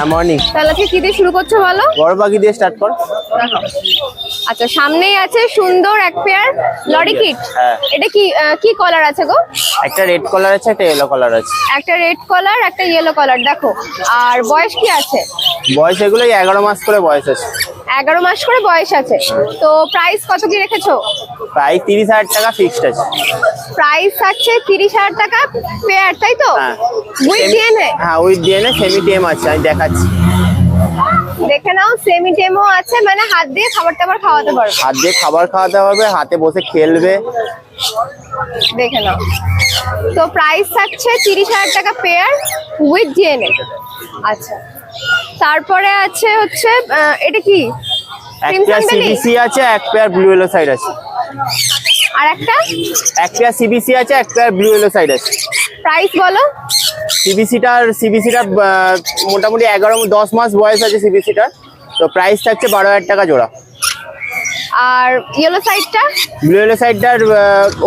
হ্যাঁ মর্নিং। তাহলে আজকে কি দিয়ে শুরু করছো বলো? বড় পাখি দিয়ে স্টার্ট কর। আচ্ছা, সামনেই আছে সুন্দর এক পেয়ার লরি কিট। হ্যাঁ। এটা কি কি কলার আছে গো? একটা রেড কলার আছে, একটা ইয়েলো কলার আছে। একটা রেড কলার, একটা ইয়েলো কলার, দেখো। আর বয়স কি আছে? বয়স এগুলোই 11 মাস করে বয়স আছে। 11 মাস করে বয়স আছে। তো প্রাইস কত কি রেখেছো? প্রায় 30,000 টাকা ফিক্সড আছে। প্রাইস আছে 30,000 টাকা পেয়ার, তাই তো? হ্যাঁ। With DNA? হ্যাঁ উইথ ডিএনএ, সেমি টেম আছে, আমি দেখাচ্ছি। দেখে নাও, সেমি টেমও আছে, মানে হাত দিয়ে খাবার টাবার খাওয়াতে পারবে। হাত দিয়ে খাবার খাওয়াতে হবে, হাতে বসে খেলবে। দেখে নাও। তো প্রাইস থাকছে 30,000 টাকা পেয়ার উইথ ডিএনএ। আচ্ছা, তারপরে আছে হচ্ছে এটা কি? এক পেয়ার সিবিসি আছে, এক পেয়ার ব্লু ইয়েলো সাইড আছে। আর একটা? এক পেয়ার সিবিসি আছে, এক পেয়ার ব্লু ইয়েলো সাইড আছে। প্রাইস বলো। সিবিসিটার মোটামুটি 10 মাস বয়স আছে সিবিসিটার। তো প্রাইস থাকছে 12,000 টাকা জোড়া। আর ইয়েলো সাইডটা? ব্লু ইয়েলো সাইডটার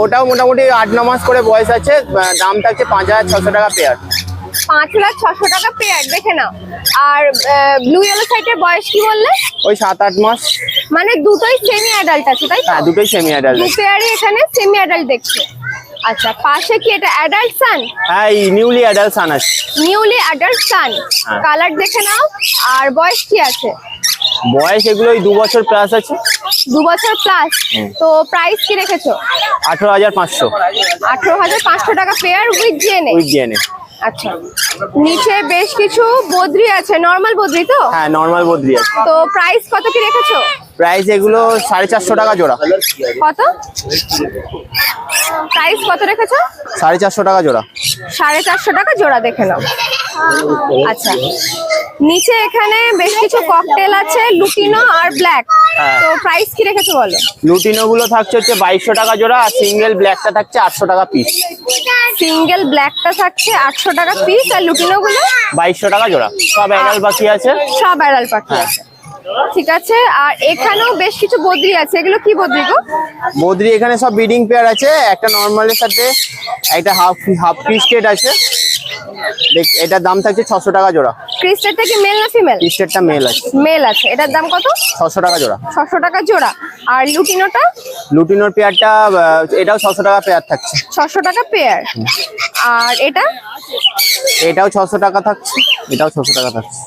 ওটাও মোটামুটি 8-9 মাস করে বয়স আছে। দাম থাকছে 5,600 টাকা পেয়ার। 5,600 টাকা পেয়ার, দেখে নাও। আর ব্লু ইয়েলো সাইডের বয়স কি বললে? ওই 7-8 মাস। মানে দুটোই সেমি অ্যাডাল্ট আছে, তাই তো? হ্যাঁ দুটোই সেমি অ্যাডাল্ট। দু পেয়ারই এখানে সেমি অ্যাডাল্ট দেখছো। আচ্ছা, পাশে কি এটা অ্যাডাল্ট সান? হ্যাঁ নিউলি অ্যাডাল্ট সান আছে। নিউলি অ্যাডাল্ট সান। কালার দেখে নাও। আর বয়স কি আছে? বয়স এগুলো 2 বছর প্লাস আছে। 2 বছর প্লাস। তো প্রাইস কি রেখেছো? 18,500। 18,500 টাকা pair with DNA. With DNA. আচ্ছা, নিচে বেশ কিছু বদ্রি আছে, নরমাল বদ্রি তো? হ্যাঁ নরমাল বদ্রি আছে। তো প্রাইস কত কি রেখেছো? প্রাইস এগুলো 450 টাকা জোড়া। কত প্রাইস কত রেখেছো? 450 টাকা জোড়া। 450 টাকা জোড়া, দেখে নাও। আচ্ছা, নিচে এখানে বেশ কিছু ককটেল আছে, লুটিনো আর ব্ল্যাক। হ্যাঁ। তো প্রাইস কি রেখেছো বলো? লুটিনো গুলো থাকছে হচ্ছে 2200 টাকা জোড়া, আর সিঙ্গেল ব্ল্যাকটা থাকছে 800 টাকা পিস। সিঙ্গেল ব্ল্যাকটা থাকছে 800 টাকা পিস, আর লুটিনো গুলো 2200 টাকা জোড়া। সব অ্যাডাল্ট বাকি আছে। সব অ্যাডাল্ট পাখি আছে। ঠিক আছে। আর এখানেও বেশ কিছু বদ্রি আছে, এগুলো কি বদ্রি গো? বদ্রি এখানে সব ব্রিডিং পেয়ার আছে। একটা নর্মালের সাথে একটা হাফ ক্রিস্টেড আছে। এটার দাম থাকছে 600 টাকা জোড়া। ক্রিস্টেডটা কি মেল না ফিমেল? ক্রিস্টেডটা মেল আছে। মেল আছে। এটার দাম কত? 600 টাকা জোড়া। 600 টাকা জোড়া। আর লুটিনোটা? লুটিনোর পেয়ারটা এটাও 600 টাকা পেয়ার থাকছে। 600 টাকা পেয়ার। আর এটাও 600 টাকা থাকছে, এটাও 600 টাকা থাকছে।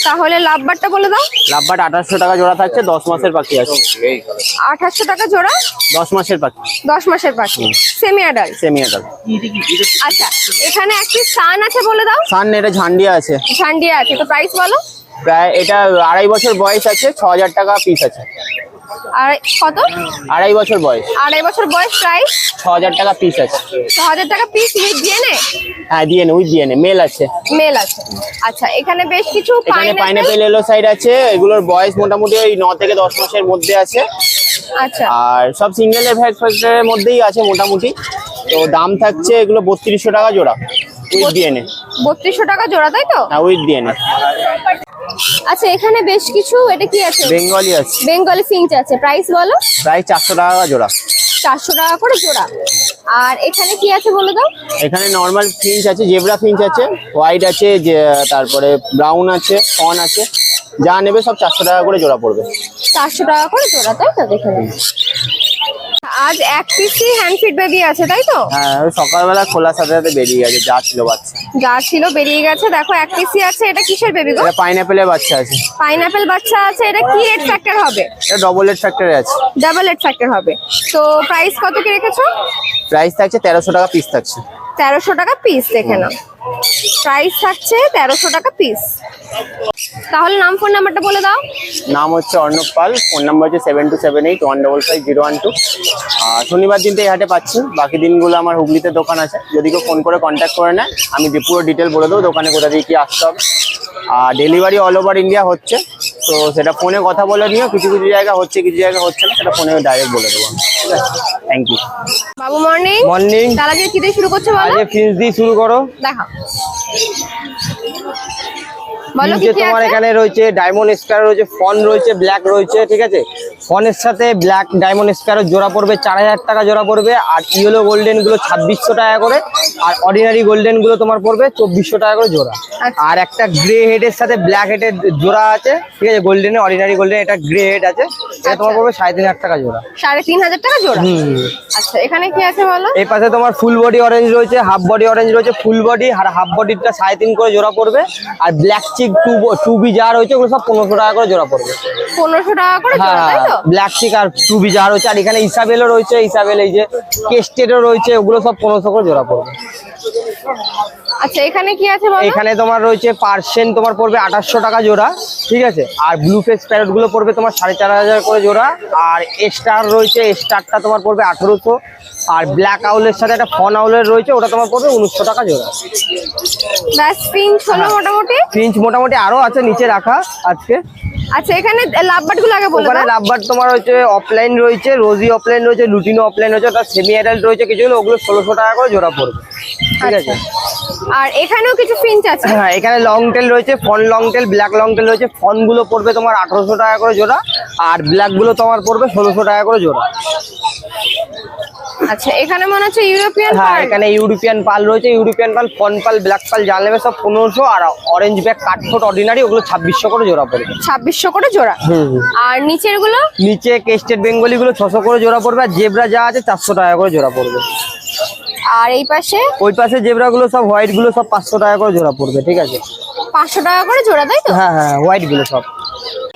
তাহলে লাভবারটা বলে দাও। লাভবাট 2800 টাকা জোড়া থাকছে, 10 মাসের পাখি আছে। 2800 টাকা জোড়া, 10 মাসের পাখি। 10 মাসের পাখি, সেমি অ্যাডাল্ট। Semi adult. আচ্ছা, এখানে একটি সান আছে, বলে দাও। সান এটা ঝান্ডিয়া আছে। ঝান্ডিয়া আছে। তো প্রাইস বলো। প্রায় এটা 2.5 বছর বয়স আছে, 6,000 টাকা পিস আছে। আর কত? 2.5 বছর বয়স। 2.5 বছর বয়স, প্রাইস 6,000 টাকা পিস আছে। 6,000 টাকা পিস উইথ ডিএনএ? হ্যাঁ ডিএনএ, উইথ ডিএনএ, মেল আছে। মেল আছে। আচ্ছা, এখানে বেশ কিছু এখানে পাইনাপেল ইয়েলো সাইড আছে। এগুলোর বয়স মোটামুটি ওই 9 থেকে 10 মাসের মধ্যে আছে। আচ্ছা। আর সব সিঙ্গেল ফ্যাক্টরের মধ্যেই আছে মোটামুটি। তো দাম থাকছে এগুলো 3200 টাকা জোড়া উইথ ডিএনএ। 3200 টাকা জোড়া, তাই তো? হ্যাঁ উইথ ডিএনএ। আচ্ছা, এখানে বেশ কিছু, এটা কি আছে? বেঙ্গলি আছে। বেঙ্গলি ফিঞ্চ আছে। প্রাইস বলো। প্রায় 400 টাকা জোড়া। 400 টাকা করে জোড়া। আর এখানে কি আছে বলে দাও। এখানে নর্মাল ফিঞ্চ আছে, জেব্রা ফিঞ্চ আছে, হোয়াইট আছে, তারপরে ব্রাউন আছে, ফন আছে। যা নেবে সব 400 টাকা করে জোড়া পড়বে। 400 টাকা করে জোড়া, তাই তো? দেখে নিন। আজ এক পিসি হ্যান্ডফিড বেবি আছে, তাই তো? হ্যাঁ সকালবেলা খোলার সাথে সাথে বেরিয়ে গেছে, যা ছিল বাচ্চা। যা ছিল বেরিয়ে গেছে। দেখো, এক পিসি আছে। এটা কিসের বেবি গো? এটা পাইনাপেলের বাচ্চা আছে। পাইনাপেল বাচ্চা আছে। এটা কি রেড ফ্যাক্টর হবে? এটা ডবল রেড ফ্যাক্টরে আছে। ডাবল রেড ফ্যাক্টর হবে। তো প্রাইস কত কি রেখেছো? প্রাইস থাকছে 1300 টাকা পিস থাকছে। 1300 টাকা পিস, দেখে নাও। প্রাইস থাকছে 1300 টাকা পিস। তাহলে নাম, ফোন নাম্বারটা বলে দাও। নাম হচ্ছে অর্ণব পাল, ফোন নাম্বার হচ্ছে 7278155012। আর শনিবার দিনটা এই হাটে পাচ্ছি, বাকি দিনগুলো আমার হুগলিতে দোকান আছে। যদি কেউ ফোন করে কন্ট্যাক্ট করে নেয়, আমি পুরো ডিটেল বলে দেবো দোকানে কোথা দিয়ে কি আসতে হবে। আর ডেলিভারি অল ওভার ইন্ডিয়া হচ্ছে। তো সেটা ফোনে কথা বলে নিও। কিছু কিছু জায়গা হচ্ছে, কিছু জায়গা হচ্ছে না, সেটা ফোনে ডাইরেক্ট বলে দেবো। ঠিক আছে, thank you. Babu morning. Morning. তাহলে আজকে কি দিয়ে শুরু করছো বলো? আজকে ফিঞ্চ দিয়ে শুরু করো। দেখা। বলো কি নিচে কি তোমার আছে? এখানে রয়েছে ডায়মন্ড স্কোয়ার রয়েছে, ফন রয়েছে, ব্ল্যাক রয়েছে, ঠিক আছে। ফনের সাথে ব্ল্যাক ডায়মন্ড স্কোয়ার জোড়া পড়বে 4000 টাকা জোড়া পড়বে, আর ইয়েলো গোল্ডেন গুলো 2600 টাকা করে, আর অর্ডিনারি গোল্ডেন গুলো তোমার পড়বে 2400 টাকা করে জোড়া। আচ্ছা। আর একটা গ্রে হেডের সাথে ব্ল্যাক হেডের জোড়া আছে, ঠিক আছে, গোল্ডেনে অর্ডিনারি গোল্ডেন, এটা গ্রে হেড আছে, এটা তোমার পড়বে 3500 টাকা জোড়া। 3500 টাকা জোড়া। হুম। আচ্ছা, এখানে কি আছে বলো? এই পাশে তোমার ফুল বডি অরেঞ্জ রয়েছে, হাফ বডি অরেঞ্জ রয়েছে, ফুল বডি আর হাফ বডিটা 3.5 করে জোড়া পড়বে, আর ব্ল্যাক চিক টু বি যা রয়েছে ওগুলো সব 1500 টাকা করে জোড়া পড়বে। 1500 টাকা করে জোড়া, তাই তো? ব্ল্যাক চিক আর টু বি যা রয়েছে, আর এখানে ইসাবেলও রয়েছে, ইসাবেল এই যে কেস্টেডও রয়েছে, ওগুলো সব 1500 করে জোড়া পড়বে। আচ্ছা, এখানে কি আছে বলো? এখানে তোমার রয়েছে পার্সেন্ট তোমার পড়বে 2800 টাকা জোড়া, ঠিক আছে। আর ব্লু ফেস প্যারট গুলো পড়বে তোমার 4500 করে জোড়া, আর স্টার রয়েছে, স্টারটা তোমার পড়বে 1800, আর ব্ল্যাক আউলের সাথে একটা ফন আউলের রয়েছে, ওটা তোমার পড়বে 1900 টাকা জোড়া। ব্যাস ফিঞ্চ হলো মোটামুটি। ফিঞ্চ মোটামুটি আরো আছে নিচে রাখা আজকে। আচ্ছা, এখানে লাভবার্ড গুলো আগে বলো। ওখানে লাভবার্ড তোমার হচ্ছে অফলাইন রয়েছে, রোজি অফলাইন রয়েছে, লুটিনো অফলাইন রয়েছে, ওটা সেমি অ্যাডাল্ট রয়েছে কিছুগুলো, ওগুলো 1600 টাকা করে জোড়া পড়বে, ঠিক আছে। আর এখানেও কিছু ফিঞ্চ আছে। হ্যাঁ, এখানে লং টেল রয়েছে, fawn long tail, black long tail রয়েছে, ফন গুলো পড়বে তোমার 1800 টাকা করে জোড়া, আর ব্ল্যাক গুলো তোমার পড়বে 1600 টাকা করে জোড়া। আচ্ছা, এখানে মনে হচ্ছে ইউরোপিয়ান হ্যাঁ, পার্ল। এখানে ইউরোপিয়ান পাল রয়েছে, ইউরোপিয়ান পাল, ফন পাল, ব্ল্যাক পাল যা নেবে সব 1500, আর অরেঞ্জ ব্যাক কাঠফোট অর্ডিনারি ওগুলো 2600 করে জোড়া পড়বে। 2600 করে জোড়া। আর নিচের গুলো? নিচে কেস্টেড বেঙ্গলি গুলো 600 করে জোড়া পড়বে, আর জেব্রা যা আছে 400 টাকা করে জোড়া পড়বে। আর এই পাশে? ওই পাশে জেব্রা গুলো সব হোয়াইট গুলো সব 500 টাকা করে জোড়া পড়বে, ঠিক আছে। 500 টাকা করে জোড়া, তাই তো? হ্যাঁ হ্যাঁ, হোয়াইট গুলো সব।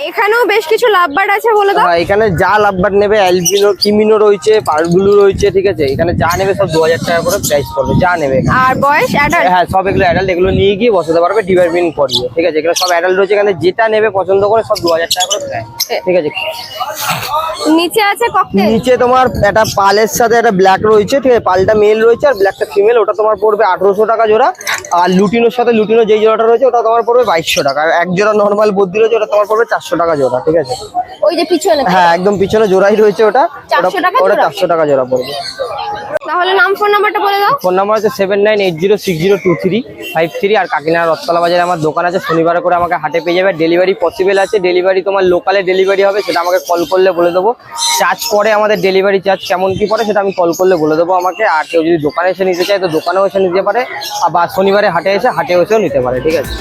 এখানেও বেশ কিছু লাভবার্ড আছে, বলে দাও। হ্যাঁ, এখানে যা লাভবার্ড নেবে, অ্যালবিনো, কিমিনো রয়েছে, পার্ল ব্লু রয়েছে, ঠিক আছে। এখানে যা নেবে সব 2000 টাকা করে প্রাইস পড়বে, যা নেবে এখানে। আর বয়স অ্যাডাল্ট? হ্যাঁ, সব এগুলো অ্যাডাল্ট, এগুলো নিয়ে গিয়ে বসাতে পারবে ডিভাইডমেন্ট করিয়ে, ঠিক আছে। এখানে সব অ্যাডাল্ট রয়েছে, এখানে যেটা নেবে পছন্দ করে সব 2000 টাকা করে প্রাইস, ঠিক আছে। নিচে আছে ককটেল। নিচে তোমার একটা পালের সাথে একটা ব্ল্যাক রয়েছে, ঠিক আছে, পালটা মেল রয়েছে আর ব্ল্যাকটা ফিমেল, ওটা তোমার পড়বে 1800 টাকা জোড়া। আর লুটিনোর সাথে লুটিনো যেই জোড়াটা রয়েছে ওটা তোমার পড়বে 2200 টাকা। আর এক জোড়া নর্মাল বদ্রি রয়েছে, ওটা তোমার পড়বে 400 টাকা জোড়া, ঠিক আছে। ওই যে পিছনে। হ্যাঁ, একদম পিছনে জোড়াই রয়েছে, ওটা 400 টাকা ওটা জোড়া? 400 টাকা জোড়া পড়বে। তাহলে নাম ফোন নাম্বারটা বলে দাও। ফোন নাম্বার হচ্ছে 7980602353, আর কাকিনাড়া রথতলা বাজারে আমার দোকান আছে, শনিবারে করে আমাকে হাটে পেয়ে যাবে। ডেলিভারি পসিবল আছে, ডেলিভারি তোমার লোকালে ডেলিভারি হবে, সেটা আমাকে কল করলে বলে দেবো। চার্জ পড়ে আমাদের ডেলিভারি চার্জ কেমন কি পড়ে সেটা আমি কল করলে বলে দেবো আমাকে। আর কেউ যদি দোকানে এসে নিতে চায় তো দোকানেও এসে নিতে পারে, আবার শনিবারে হাটে এসে হাটে এসেও নিতে পারে, ঠিক আছে।